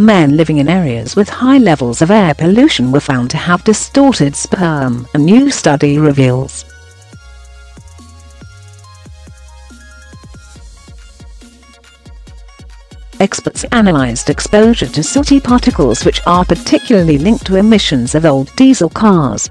Men living in areas with high levels of air pollution were found to have distorted sperm, a new study reveals. Experts analysed exposure to sooty particles which are particularly linked to emissions of old diesel cars.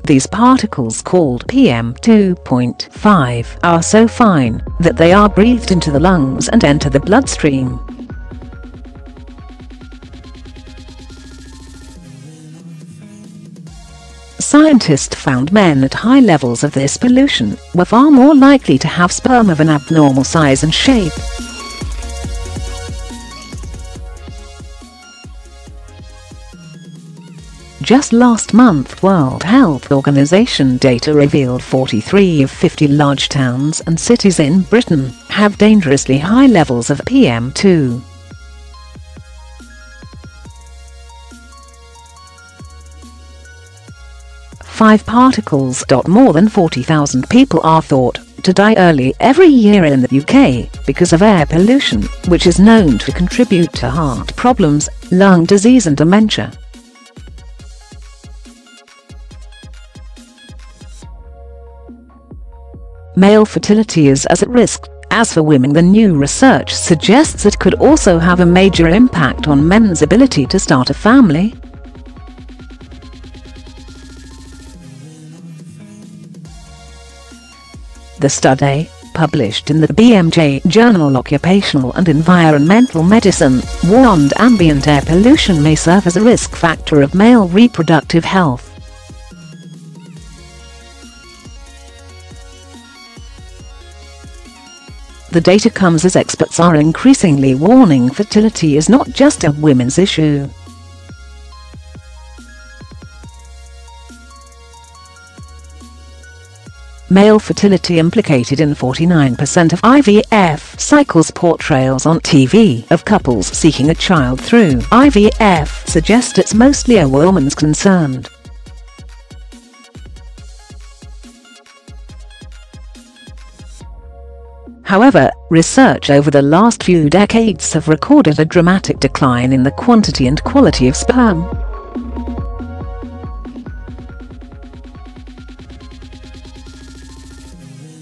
These particles, called PM2.5, are so fine that they are breathed into the lungs and enter the bloodstream. Scientists found men at high levels of this pollution were far more likely to have sperm of an abnormal size and shape. Just last month, World Health Organization data revealed 43 of 50 large towns and cities in Britain have dangerously high levels of PM2. Five particles. More than 40,000 people are thought to die early every year in the UK because of air pollution, which is known to contribute to heart problems, lung disease and dementia. Male fertility is as at risk as for women. The new research suggests it could also have a major impact on men's ability to start a family. The study, published in the BMJ journal Occupational and Environmental Medicine, warned ambient air pollution may serve as a risk factor of male reproductive health. The data comes as experts are increasingly warning fertility is not just a women's issue. Male fertility implicated in 49% of IVF cycles. Portrayals on TV of couples seeking a child through IVF suggest it's mostly a woman's concern. However, research over the last few decades have recorded a dramatic decline in the quantity and quality of sperm.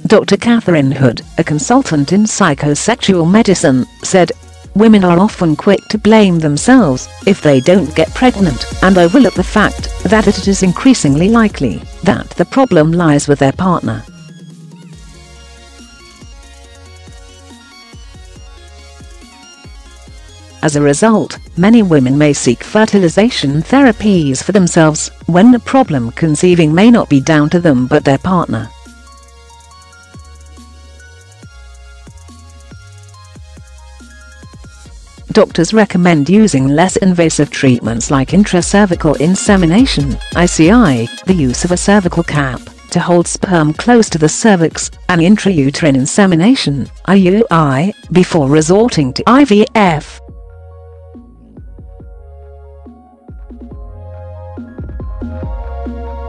Dr. Catherine Hood, a consultant in psychosexual medicine, said, "Women are often quick to blame themselves if they don't get pregnant, and overlook the fact that it is increasingly likely that the problem lies with their partner." As a result, many women may seek fertilisation therapies for themselves, when the problem conceiving may not be down to them but their partner. Doctors recommend using less invasive treatments like intracervical insemination, ICI, the use of a cervical cap to hold sperm close to the cervix, and intrauterine insemination, IUI, before resorting to IVF.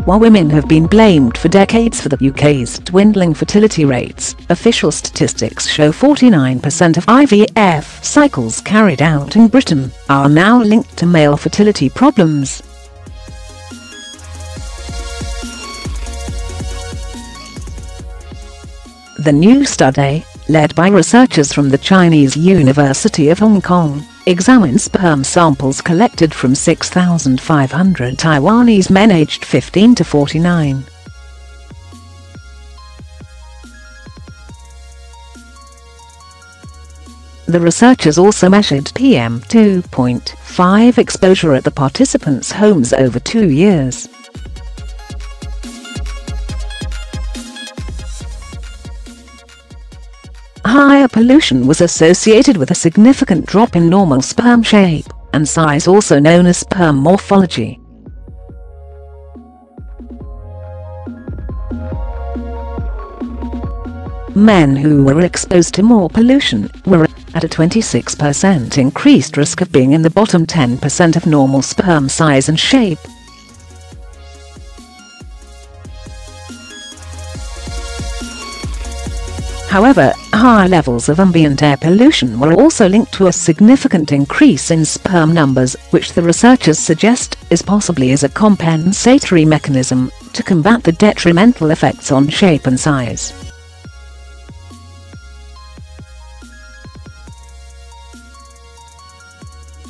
While women have been blamed for decades for the UK's dwindling fertility rates, official statistics show 49% of IVF cycles carried out in Britain are now linked to male fertility problems. The new study, led by researchers from the Chinese University of Hong Kong, examines sperm samples collected from 6,500 Taiwanese men aged 15 to 49. The researchers also measured PM2.5 exposure at the participants' homes over 2 years. Higher pollution was associated with a significant drop in normal sperm shape and size, also known as sperm morphology. Men who were exposed to more pollution were at a 26% increased risk of being in the bottom 10% of normal sperm size and shape. However, higher levels of ambient air pollution were also linked to a significant increase in sperm numbers, which the researchers suggest is possibly as a compensatory mechanism to combat the detrimental effects on shape and size.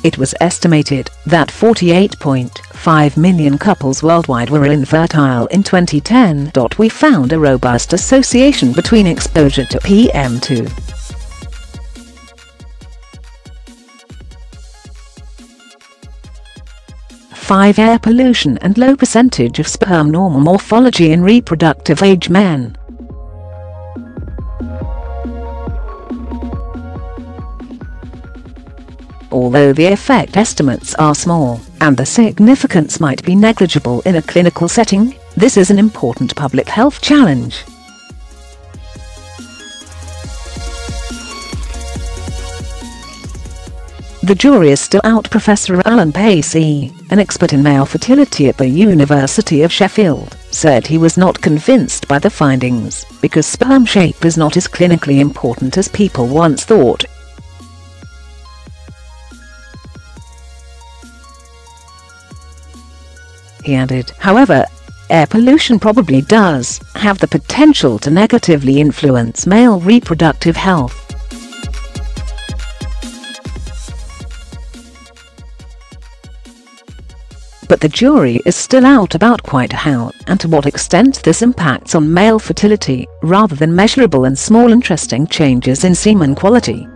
It was estimated that 48.5 million couples worldwide were infertile in 2010. We found a robust association between exposure to PM2. Air pollution and low percentage of sperm normal morphology in reproductive age men. Although the effect estimates are small, and the significance might be negligible in a clinical setting, this is an important public health challenge. The jury is still out. Professor Alan Pacey, an expert in male fertility at the University of Sheffield, said he was not convinced by the findings, because sperm shape is not as clinically important as people once thought. He added, however, air pollution probably does have the potential to negatively influence male reproductive health. But the jury is still out about quite how and to what extent this impacts on male fertility, rather than measurable and small interesting changes in semen quality.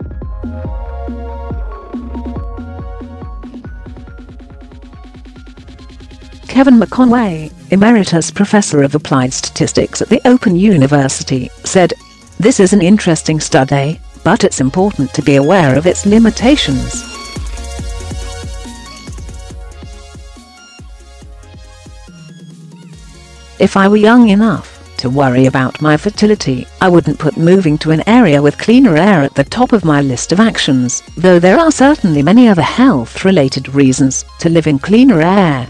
Kevin McConway, Emeritus Professor of Applied Statistics at the Open University, said, "This is an interesting study, but it's important to be aware of its limitations." If I were young enough to worry about my fertility, I wouldn't put moving to an area with cleaner air at the top of my list of actions, though there are certainly many other health-related reasons to live in cleaner air.